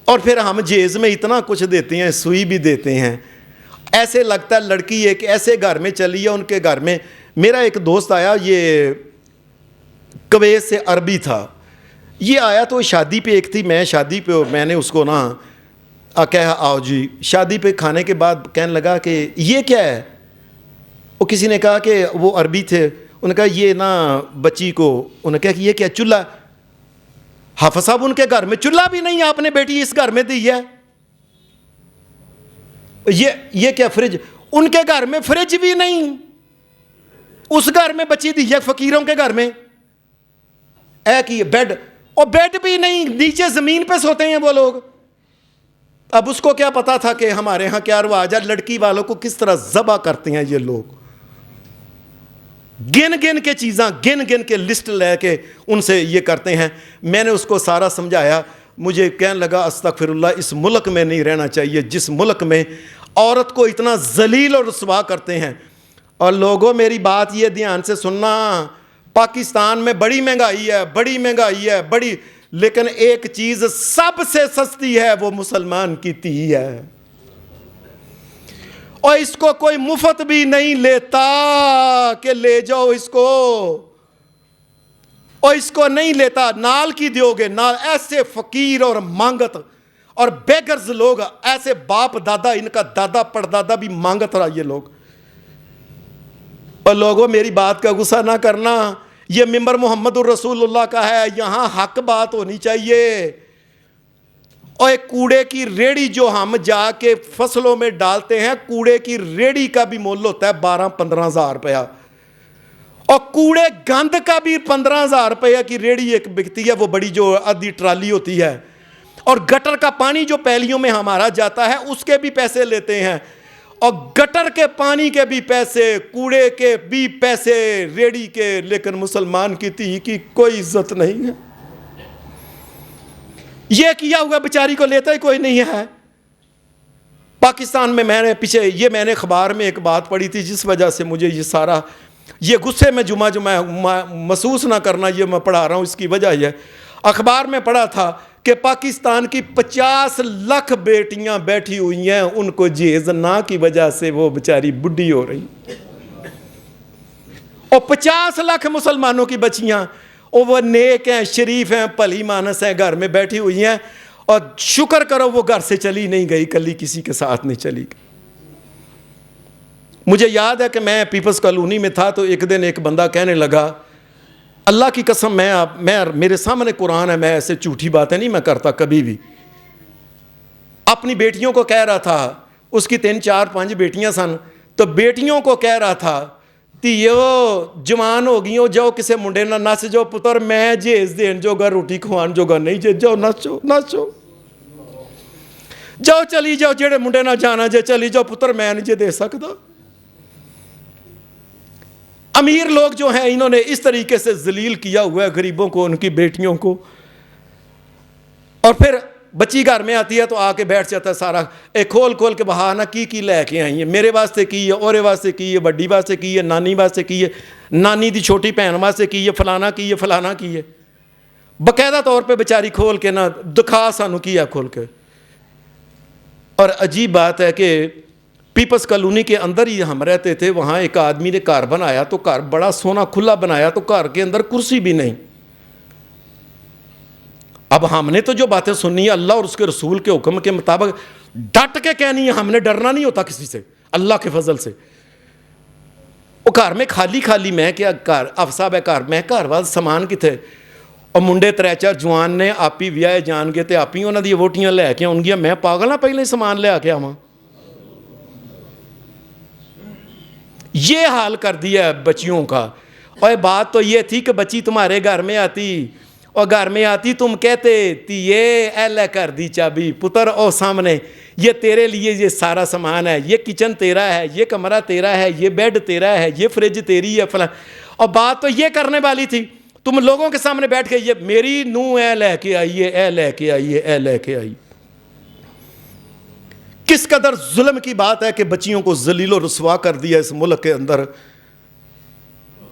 اور پھر ہم جیز میں اتنا کچھ دیتے ہیں، سوئی بھی دیتے ہیں. ایسے لگتا ہے لڑکی ایک ایسے گھر میں چلی ہے، ان کے گھر میں میرا ایک دوست آیا، یہ کویت سے عربی تھا. یہ آیا تو شادی پہ ایک تھی، میں شادی پہ، میں نے اس کو نا کہا آؤ جی. شادی پہ کھانے کے بعد کہنے لگا کہ یہ کیا ہے؟ وہ کسی نے کہا کہ وہ عربی تھے، انہوں نے کہا یہ نا بچی کو، انہوں نے کہا کہ یہ کیا چولہا؟ حافظ صاحب ان کے گھر میں چولہا بھی نہیں، آپ نے بیٹی اس گھر میں دی ہے. یہ کیا فریج؟ ان کے گھر میں فریج بھی نہیں، اس گھر میں بچی دی ہے فقیروں کے گھر میں. ایک ہی بیڈ، اور بیڈ بھی نہیں، نیچے زمین پہ سوتے ہیں وہ لوگ. اب اس کو کیا پتا تھا کہ ہمارے ہاں کیا رواج ہے، لڑکی والوں کو کس طرح ذبح کرتے ہیں یہ لوگ، گن گن کے چیزاں، گن گن کے لسٹ لے کے ان سے یہ کرتے ہیں۔ میں نے اس کو سارا سمجھایا، مجھے کہنے لگا استغفر اللہ، اس ملک میں نہیں رہنا چاہیے جس ملک میں عورت کو اتنا ذلیل اور رسوا کرتے ہیں۔ اور لوگوں میری بات یہ دھیان سے سننا، پاکستان میں بڑی مہنگائی ہے، بڑی مہنگائی ہے، بڑی، لیکن ایک چیز سب سے سستی ہے، وہ مسلمان کی تھی ہے، اور اس کو کوئی مفت بھی نہیں لیتا کہ لے جاؤ اس کو، اور اس کو نہیں لیتا، نال کی دیو گے نال۔ ایسے فقیر اور مانگت اور بیگرز لوگ، ایسے باپ دادا، ان کا دادا پردادا بھی مانگت رہا یہ لوگ۔ اور لوگوں میری بات کا غصہ نہ کرنا، یہ ممبر محمد الرسول اللہ کا ہے، یہاں حق بات ہونی چاہیے۔ اور ایک کوڑے کی ریڑی جو ہم جا کے فصلوں میں ڈالتے ہیں، کوڑے کی ریڑی کا بھی مول ہوتا ہے 12-15 ہزار روپیہ، اور کوڑے گند کا بھی 15 ہزار روپیہ کی ریڑی ایک بکتی ہے، وہ بڑی جو آدھی ٹرالی ہوتی ہے۔ اور گٹر کا پانی جو پیلیوں میں ہمارا جاتا ہے اس کے بھی پیسے لیتے ہیں، اور گٹر کے پانی کے بھی پیسے، کوڑے کے بھی پیسے، ریڑی کے، لیکن مسلمان کی تھی کی کوئی عزت نہیں ہے۔ یہ کیا ہوا بیچاری کو لیتا ہی کوئی نہیں ہے۔ پاکستان میں میں نے اخبار میں ایک بات پڑھی تھی، جس وجہ سے مجھے یہ سارا یہ غصے میں جمعہ محسوس نہ کرنا، یہ میں پڑھا رہا ہوں، اس کی وجہ یہ اخبار میں پڑھا تھا کہ پاکستان کی 50 لاکھ بیٹیاں بیٹھی ہوئی ہیں، ان کو جہیز نہ کی وجہ سے وہ بیچاری بڈھی ہو رہی، اور 50 لاکھ مسلمانوں کی بچیاں، اور وہ نیک ہیں، شریف ہیں، بھلی مانس ہیں، گھر میں بیٹھی ہوئی ہیں، اور شکر کرو وہ گھر سے چلی نہیں گئی، کلی کسی کے ساتھ نہیں چلی گئی۔ مجھے یاد ہے کہ میں پیپلز کالونی میں تھا، تو ایک دن ایک بندہ کہنے لگا، اللہ کی قسم میں میرے سامنے قرآن ہے، میں ایسے جھوٹی باتیں نہیں میں کرتا کبھی بھی، اپنی بیٹیوں کو کہہ رہا تھا، اس کی 3 4 5 بیٹیاں سن، تو بیٹیوں کو کہہ رہا تھا تیو جوان ہو گئی ہو، جاؤ کسے منڈے نہ نس جاؤ پتر، میں جیز دین جو گا روٹی کھوان جو گا نہیں، جے جاؤ نسو جاؤ، چلی جاؤ، جیڑے منڈے نہ جانا جے چلی جاؤ پتر، میں نہیں جے دے سکتا۔ امیر لوگ جو ہیں انہوں نے اس طریقے سے ذلیل کیا ہوا ہے غریبوں کو، ان کی بیٹیوں کو۔ اور پھر بچی گھر میں آتی ہے تو آ کے بیٹھ جاتا ہے سارا کھول کھول کے بہانا کی لے کے آئی ہے، میرے واسطے کی ہے، اورے واسطے کی ہے، بڑی واسطے کی ہے، نانی واسطے کی ہے، نانی دی چھوٹی بہن واسطے کی ہے، فلانا کی ہے، فلانا کی ہے، باقاعدہ طور پہ بیچاری کھول کے نہ دکھا سانو کیا کھول کے۔ اور عجیب بات ہے کہ پیپلز کالونی کے اندر ہی ہم رہتے تھے، وہاں ایک آدمی نے گھر بنایا، تو گھر بڑا سونا کھلا بنایا، تو گھر کے اندر کرسی بھی نہیں۔ اب ہم نے تو جو باتیں سننی ہے اللہ اور اس کے رسول کے حکم کے مطابق ڈٹ کے کہنی ہے، ہم نے ڈرنا نہیں ہوتا کسی سے، اللہ کے فضل سے۔ وہ گھر میں خالی خالی، میں کیا گھر افصاب ہے، گھر میں گھر وال سامان کتنے، اور منڈے 3 4 جوان نے آپ ہی ویاہ جان گے، تے آپ ہی انہوں نے ووٹیاں لے کے آن گیا، میں پاگل ہاں پہلے سامان لے کے آواں۔ یہ حال کر دیا ہے بچیوں کا۔ اور بات تو یہ تھی کہ بچی تمہارے گھر میں آتی، اور گھر میں آتی تم کہتے تی یہ ایلے کر دی چابی پتر، او سامنے یہ تیرے لیے یہ سارا سامان ہے، یہ کچن تیرا ہے، یہ کمرہ تیرا ہے، یہ بیڈ تیرا ہے، یہ فریج تیری ہے فلاں۔ اور بات تو یہ کرنے والی تھی، تم لوگوں کے سامنے بیٹھ کے یہ میری نوں اے لے کے آئیے، اے لے کے آئیے، اے لے کے آئیے۔ کس قدر ظلم کی بات ہے کہ بچیوں کو ذلیل و رسوا کر دیا اس ملک کے اندر۔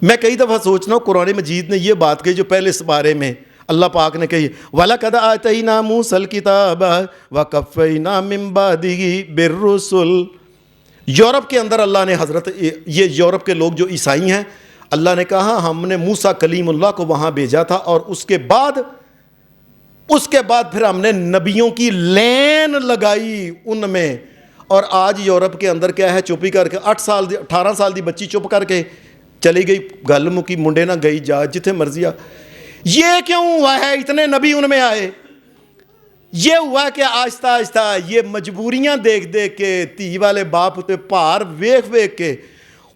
میں کئی دفعہ سوچنا ہوں قرآن مجید نے یہ بات کہی جو پہلے اس بارے میں اللہ پاک نے کہی، وَلَقَدْ آتَيْنَا مُوسَى الْكِتَابَ وَقَفَّيْنَا مِن بَعْدِهِ بِالرُّسُلِ۔ یورپ کے اندر اللہ نے یہ یورپ کے لوگ جو عیسائی ہیں، اللہ نے کہا ہم نے موسیٰ کلیم اللہ کو وہاں بھیجا تھا، اور اس کے بعد پھر ہم نے نبیوں کی لین لگائی ان میں۔ اور آج یورپ کے اندر کیا ہے، چپی کر کے 18 سال دی بچی چپ کر کے چلی گئی، گل مکی، منڈے نہ گئی، جا جتنے مرضی آ۔ یہ کیوں ہوا ہے؟ اتنے نبی ان میں آئے، یہ ہوا کہ آہستہ آہستہ یہ مجبوریاں دیکھ دیکھ کے، تھی والے باپ تے پار ویکھ ویکھ کے،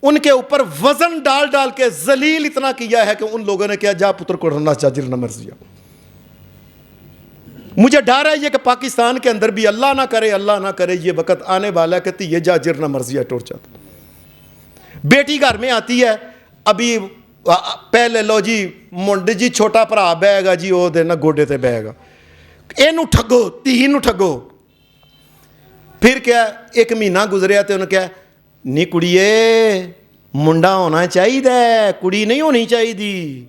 ان کے اوپر وزن ڈال ڈال کے ذلیل اتنا کیا ہے کہ ان لوگوں نے کیا، جا پتر کو رہنا چاجر نہ مرضی آ۔ مجھے ڈر ہے یہ کہ پاکستان کے اندر بھی اللہ نہ کرے یہ وقت آنے والا ہے کہ یہ جا جرنا مرضی ہے ٹوٹ جاتا. بیٹی گھر میں آتی ہے, ابھی پہلے لو جی منڈ جی چھوٹا بھرا بہے گا جی وہ دینا گوڈے تے بہے گا, اینو ٹھگو تھی نو ٹھگو. پھر کیا ایک مہینہ گزریا تو انہوں نے کہا نہیں کڑیے منڈا ہونا چاہیے, کڑی نہیں ہونی چاہیے.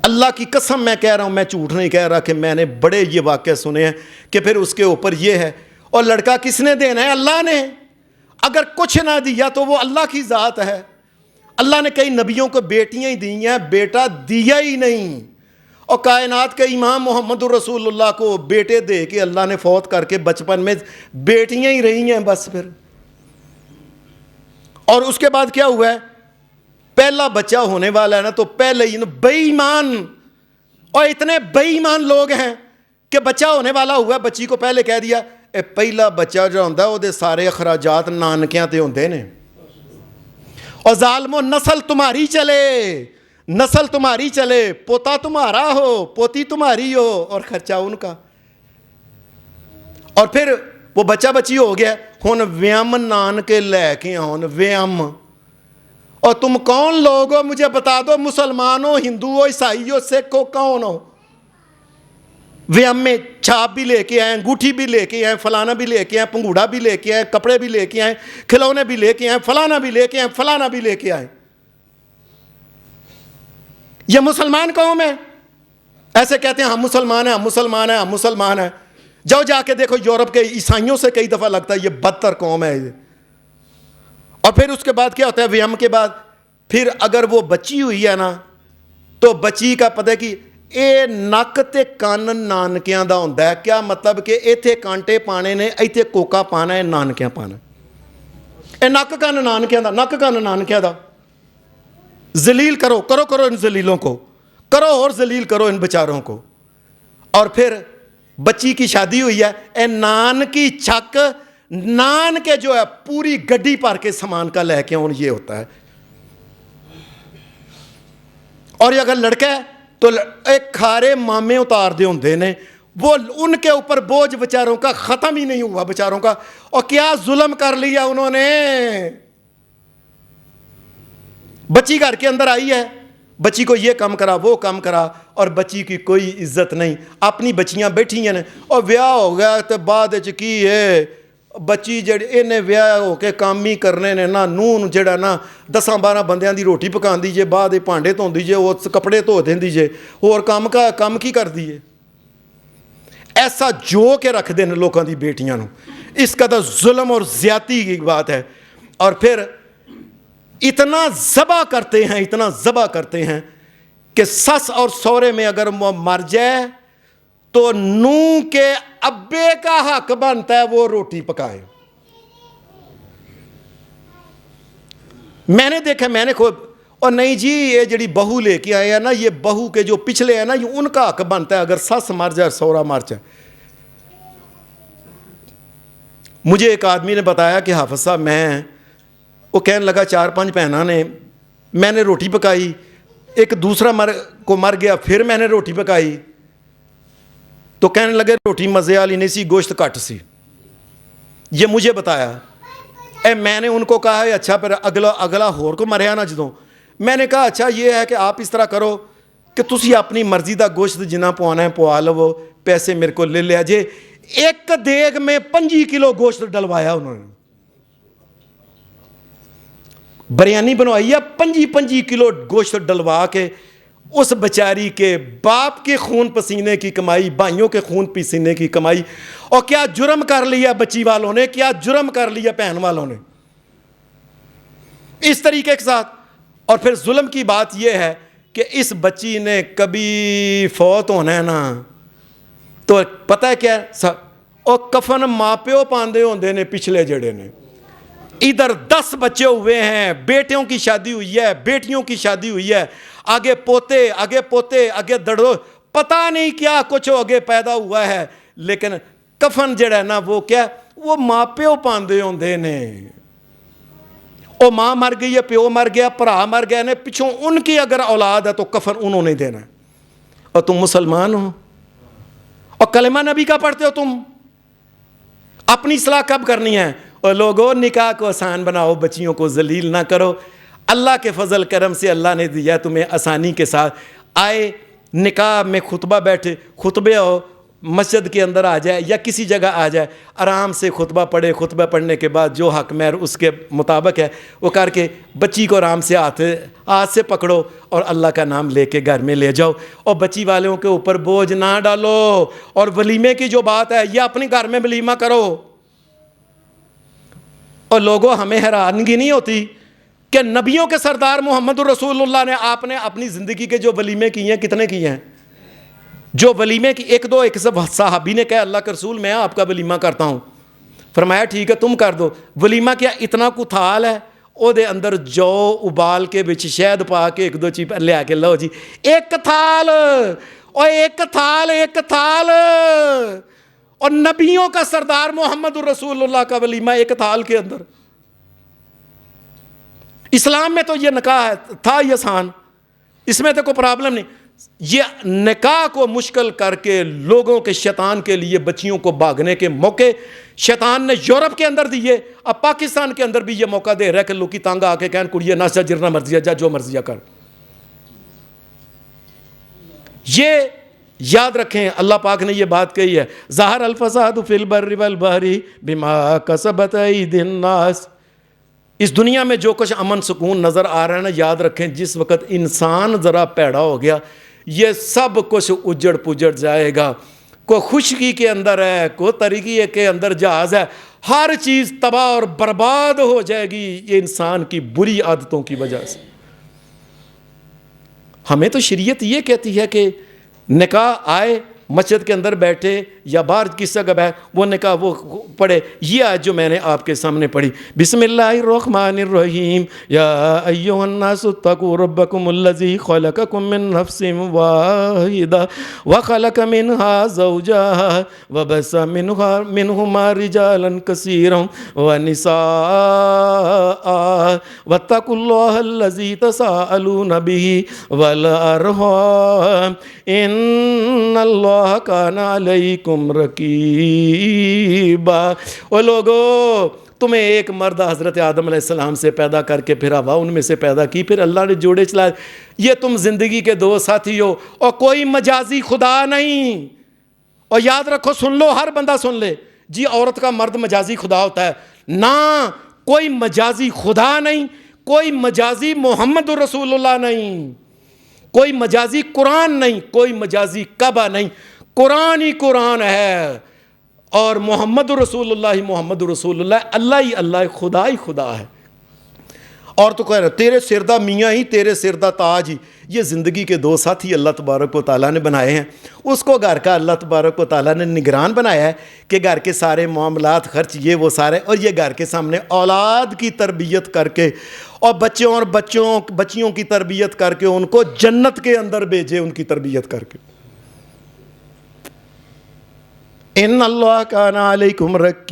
اللہ کی قسم میں کہہ رہا ہوں, میں جھوٹ نہیں کہہ رہا کہ میں نے بڑے یہ واقعہ سنے ہیں کہ پھر اس کے اوپر یہ ہے. اور لڑکا کس نے دینا ہے؟ اللہ نے. اگر کچھ نہ دیا تو وہ اللہ کی ذات ہے. اللہ نے کئی نبیوں کو بیٹیاں ہی دی ہیں, بیٹا دیا ہی نہیں. اور کائنات کے امام محمد رسول اللہ کو بیٹے دے کے اللہ نے فوت کر کے بچپن میں بیٹیاں ہی رہی ہیں بس. پھر اور اس کے بعد کیا ہوا ہے؟ پہلا بچہ ہونے والا ہے نا تو پہلے ہی بے ایمان, اور اتنے بے ایمان لوگ ہیں کہ بچہ ہونے والا ہوا, بچی کو پہلے کہہ دیا اے پہلا بچہ جو ہوتا ہے وہ دے سارے اخراجات نانکیاں تے ہوندے نے, اور ظالمو نسل تمہاری چلے, پوتا تمہارا ہو, پوتی تمہاری ہو, اور خرچہ ان کا. اور پھر وہ بچہ بچی ہو گیا, ہن ویم نان کے لے کے آن ویم. اور تم کون لوگ ہو مجھے بتا دو, مسلمان ہو, ہندو ہو, عیسائی ہو, سکھ ہو, کون ہو؟ ویم میں چھاپ بھی لے کے آئے, انگوٹھی بھی لے کے آئے, فلانا بھی لے کے آئے, پنگوڑا بھی لے کے آئے, کپڑے بھی لے کے آئے, کھلونے بھی لے کے آئے, فلانا بھی لے کے آئے, فلانا بھی لے کے آئے. یہ مسلمان قوم ہے. ایسے کہتے ہیں ہم مسلمان ہیں. جاؤ جا کے دیکھو یورپ کے عیسائیوں سے کئی دفعہ لگتا ہے یہ بدتر قوم ہے. اور پھر اس کے بعد کیا ہوتا ہے؟ ویم کے بعد پھر اگر وہ بچی ہوئی ہے نا تو بچی کا پتہ ہے کہ اے نک تے کان نانکیاں دا ہوندا ہے. کیا مطلب کہ ایتھے کانٹے پانے نے, ایتھے کوکا پانا ہے, نانکیاں پانا. اے نک کان نانکیاں دا. ذلیل کرو ان ذلیلوں کو, کرو اور ذلیل کرو ان بیچاروں کو. اور پھر بچی کی شادی ہوئی ہے, اے نان کی چھک, نان کے جو ہے پوری گڈی پار کے سامان کا لے کے یہ ہوتا ہے. اور اگر لڑکا ہے تو ایک کھارے مامے اتار دے ہوندے نے, وہ ان کے اوپر بوجھ بیچاروں کا ختم ہی نہیں ہوا بیچاروں کا. اور کیا ظلم کر لیا انہوں نے. بچی گھر کے اندر آئی ہے, بچی کو یہ کام کرا وہ کام کرا, اور بچی کی کوئی عزت نہیں. اپنی بچیاں بیٹھی ہیں اور ویاہ ہو گیا تو بعد کی ہے بچی جڑی انہیں ویاہ ہو کے کام ہی کرنے نے نا, نون جڑا نا 10-12 بندیاں دی روٹی پکان دیجیے, بعد پانڈے دھو دیجیے, وہ کپڑے دھو دیں دیجیے, اور کام کی کر دیے. ایسا جو کے رکھ دیں لوگوں دی بیٹیاں نو. اس کا تو ظلم اور زیادتی کی بات ہے. اور پھر اتنا ذبح کرتے ہیں کہ سس اور سورے میں اگر وہ مر جائے تو نو کے ابے کا حق بنتا ہے وہ روٹی پکائے. میں نے دیکھا, میں نے خود. اور نہیں جی یہ جڑی بہو لے کے آئے ہیں نا, یہ بہو کے جو پچھلے ہیں نا, یہ ان کا حق بنتا ہے اگر سس مر جائے سورا مر جائے. مجھے ایک آدمی نے بتایا کہ حافظ صاحب وہ کہنے لگا 4-5 بہنوں نے, میں نے روٹی پکائی, ایک دوسرا مر گیا, پھر میں نے روٹی پکائی تو کہنے لگے روٹی مزے والی نہیں سی, گوشت کٹ سی. یہ مجھے بتایا. میں نے ان کو کہا اچھا پھر اگلا ہور کو مریا نا جدوں. میں نے کہا اچھا یہ ہے کہ آپ اس طرح کرو کہ تسی اپنی مرضی دا گوشت جنہ پوانا ہے پوا لو, پیسے میرے کو لے لیا جے. ایک دیگ میں 25 کلو گوشت ڈلوایا انہوں نے, بریانی بنوائی ہے 25 کلو گوشت ڈلوا کے. اس بیچاری کے باپ کے خون پسینے کی کمائی, بھائیوں کے خون پسینے کی کمائی. اور کیا جرم کر لیا بچی والوں نے, کیا جرم کر لیا بہن والوں نے اس طریقے کے ساتھ. اور پھر ظلم کی بات یہ ہے کہ اس بچی نے کبھی فوت ہونا ہے نا تو پتہ ہے کیا, اور کفن ماں پیو پاندے ہوندے نے پچھلے جڑے نے. ادھر 10 بچے ہوئے ہیں, بیٹیوں کی شادی ہوئی ہے, بیٹیوں کی شادی ہوئی ہے, آگے پوتے آگے دڑو, پتہ نہیں کیا کچھ آگے پیدا ہوا ہے. لیکن کفن جڑا ہے نا وہ کیا, وہ ماں پیو پاندے ہوندے نے. او ماں مر گئی ہے, پیو مر گیا, بھرا مر گئے نے, پچھوں ان کی اگر اولاد ہے تو کفن انہوں نے دینا ہے. اور تم مسلمان ہو, اور کلمہ نبی کا پڑھتے ہو تم. اپنی اصلاح کب کرنی ہے؟ اور لوگوں نکاح کو آسان بناؤ, بچیوں کو ذلیل نہ کرو. اللہ کے فضل کرم سے اللہ نے دیا تمہیں آسانی کے ساتھ. آئے نکاح میں خطبہ بیٹھے, خطبے ہو مسجد کے اندر آ جائے یا کسی جگہ آ جائے, آرام سے خطبہ پڑھے, خطبہ پڑھنے کے بعد جو حق مہر اس کے مطابق ہے وہ کر کے بچی کو آرام سے ہاتھ سے پکڑو اور اللہ کا نام لے کے گھر میں لے جاؤ. اور بچی والوں کے اوپر بوجھ نہ ڈالو. اور ولیمے کی جو بات ہے یہ اپنے گھر میں ولیمہ کرو. اور لوگوں ہمیں حیرانگی نہیں ہوتی کہ نبیوں کے سردار محمد الرسول اللہ نے آپ نے اپنی زندگی کے جو ولیمے کیے ہیں کتنے کیے ہیں؟ جو ولیمے کی ایک صحابی نے کہا اللہ کے رسول میں آپ کا ولیمہ کرتا ہوں. فرمایا ٹھیک ہے تم کر دو. ولیمہ کیا اتنا کو تھال ہے, او دے اندر جو ابال کے بچ شہد پا کے ایک دو چیز لے کے لو جی ایک تھال, اور ایک تھال. اور نبیوں کا سردار محمد الرسول اللہ کا ولیمہ ایک تھال کے اندر. اسلام میں تو یہ نکاح تھا یہ آسان, اس میں تو کوئی پرابلم نہیں. یہ نکاح کو مشکل کر کے لوگوں کے شیطان کے لیے بچیوں کو بھاگنے کے موقع شیطان نے یورپ کے اندر دیے. اب پاکستان کے اندر بھی یہ موقع دے رہا ہے کہ لوکی تانگا آ کے کہن کڑیے نہ سا جرنا مرضیہ جا جو مرضیہ کر. یہ یاد رکھیں اللہ پاک نے یہ بات کہی ہے ظاہر الفساد فی البر والبحر بما کسبت ایدی الناس. اس دنیا میں جو کچھ امن سکون نظر آ رہا ہے نا, یاد رکھیں جس وقت انسان ذرا پیڑا ہو گیا یہ سب کچھ اجڑ پجڑ جائے گا. کوئی خشکی کے اندر ہے, کوئی طریقے کے اندر جہاز ہے, ہر چیز تباہ اور برباد ہو جائے گی یہ انسان کی بری عادتوں کی وجہ سے. ہمیں تو شریعت یہ کہتی ہے کہ نکاح آئے مسجد کے اندر بیٹھے یا باہر کس جگہ بیٹھے وہ نکاح وہ پڑھے. یہ آیت جو میں نے آپ کے سامنے پڑھی بسم اللہ الرحمن الرحیم یا ایھا الناس اتقوا ربکم الذی خلقکم من نفس واحدہ وخلق منها زوجها وبث منہما رجالا کثیرا ونساء واتقوا اللہ الذی تساءلون به والارحام ان اللہ کان علیکم رقیبا. اور لوگوں تمہیں ایک مرد حضرت آدم علیہ السلام سے پیدا کر کے پھر حوا ان میں سے پیدا کی, پھر اللہ نے جوڑے چلائے. یہ تم زندگی کے دو ساتھی ہو اور کوئی مجازی خدا نہیں. اور یاد رکھو, سن لو, ہر بندہ سن لے جی عورت کا مرد مجازی خدا ہوتا ہے نہ, کوئی مجازی خدا نہیں, کوئی مجازی محمد رسول اللہ نہیں, کوئی مجازی قرآن نہیں, کوئی مجازی کعبہ نہیں. قرآن ہی قرآن ہے اور محمد رسول اللہ, اللہ ہی اللہ, خدا ہی خدا ہے. اور تو کہہ رہے تیرے سردہ میاں ہی تیرے سردہ تاج ہی. یہ زندگی کے دو ساتھی اللہ تبارک و تعالیٰ نے بنائے ہیں. اس کو گھر کا اللہ تبارک و تعالیٰ نے نگران بنایا ہے کہ گھر کے سارے معاملات خرچ یہ وہ سارے, اور یہ گھر کے سامنے اولاد کی تربیت کر کے اور بچیوں کی تربیت کر کے ان کو جنت کے اندر بھیجے, ان کی تربیت کر کے. ان اللہ کان علیکم رقیبا.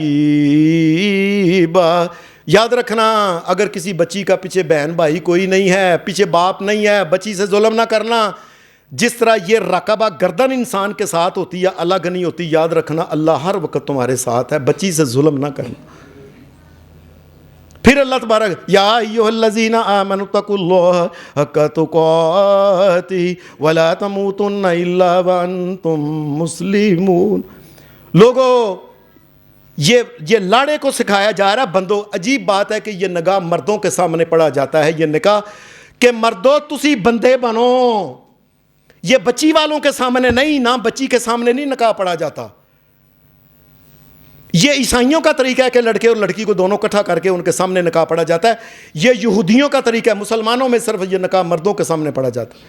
یاد رکھنا اگر کسی بچی کا پیچھے بہن بھائی کوئی نہیں ہے, پیچھے باپ نہیں ہے, بچی سے ظلم نہ کرنا. جس طرح یہ رقبہ گردن انسان کے ساتھ ہوتی ہے الگ نہیں ہوتی, یاد رکھنا اللہ ہر وقت تمہارے ساتھ ہے, بچی سے ظلم نہ کرنا. پھر اللہ تبارک یا ایھا الذین آمنوا اتقوا اللہ حق تقاتہ ولا تموتن الا وانتم مسلمون. لوگوں یہ لاڑے کو سکھایا جا رہا ہے بندو. عجیب بات ہے کہ یہ نکاح مردوں کے سامنے پڑھا جاتا ہے, یہ نکاح کہ مردوں تسی بندے بنو. یہ بچی والوں کے سامنے نہیں, نہ بچی کے سامنے نہیں نکاح پڑھا جاتا. یہ عیسائیوں کا طریقہ ہے کہ لڑکے اور لڑکی کو دونوں اکٹھا کر کے ان کے سامنے نکاح پڑھا جاتا ہے. یہ یہودیوں کا طریقہ ہے. مسلمانوں میں صرف یہ نکاح مردوں کے سامنے پڑھا جاتا ہے.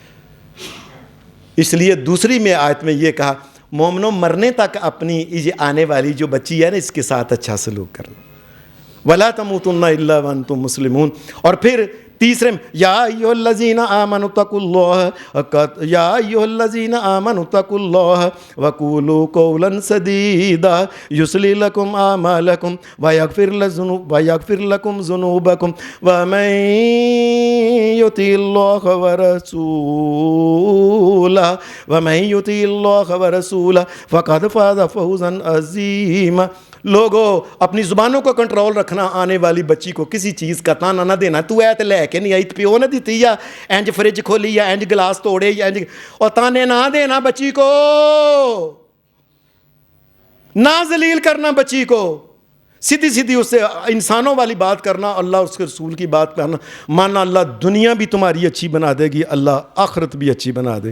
اس لیے دوسری میں آیت میں یہ کہا مومنوں مرنے تک اپنی یہ آنے والی جو بچی ہے نا اس کے ساتھ اچھا سلوک کرنا. ولا تموتن الا وانتم مسلمون. اور پھر تیسرے یا ایھا الذین آمنوا اتقوا اللہ وقولوا قولا سدیدا یصلح لکم اعمالکم ویغفر لکم ذنوبکم ومن یطیع اللہ ورسولہ ومن یطیع اللہ ورسولہ فقد فاز فوزا عظیما۔ لوگو اپنی زبانوں کو کنٹرول رکھنا، آنے والی بچی کو کسی چیز کا تانا نہ دینا، تو ہے تے لے کے نہیں آئی تو پیو نہ دیتی یا اینج فریج کھولی یا اینج گلاس توڑے یا اینج، اور تانے نہ دینا بچی کو، نہ ذلیل کرنا بچی کو، سیدھی سیدھی اس سے انسانوں والی بات کرنا، اللہ اس کے رسول کی بات کرنا، مانا اللہ دنیا بھی تمہاری اچھی بنا دے گی، اللہ آخرت بھی اچھی بنا دے۔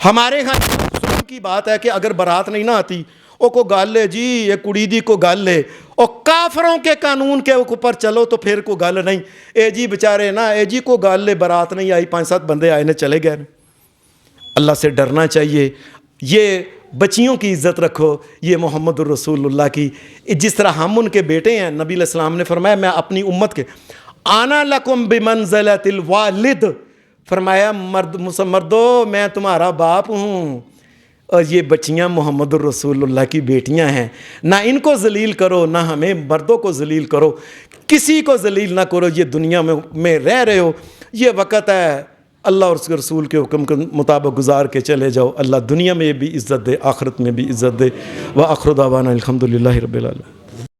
ہمارے ہاں رسول کی بات ہے کہ اگر بارات نہیں نہ آتی او کو گل ہے جی، یہ کڑی دی کو گل ہے، او کافروں کے قانون کے اوپر چلو تو پھر کو گل نہیں، اے جی بچارے نا، اے جی کو گل ہے، بارات نہیں آئی، 5-7 بندے آئے نے چلے گئے۔ اللہ سے ڈرنا چاہیے، یہ بچیوں کی عزت رکھو، یہ محمد الرسول اللہ کی، جس طرح ہم ان کے بیٹے ہیں، نبی علیہ السلام نے فرمایا میں اپنی امت کے آنا لکم بمنزلۃ الوالد، فرمایا مردو میں تمہارا باپ ہوں، اور یہ بچیاں محمد الرسول اللہ کی بیٹیاں ہیں، نہ ان کو ذلیل کرو، نہ ہمیں مردوں کو ذلیل کرو، کسی کو ذلیل نہ کرو، یہ دنیا میں رہ رہے ہو، یہ وقت ہے اللہ اور اس کے رسول کے حکم کے مطابق گزار کے چلے جاؤ، اللہ دنیا میں بھی عزت دے، آخرت میں بھی عزت دے۔ وآخر دعوانا الحمدللہ رب العالمین۔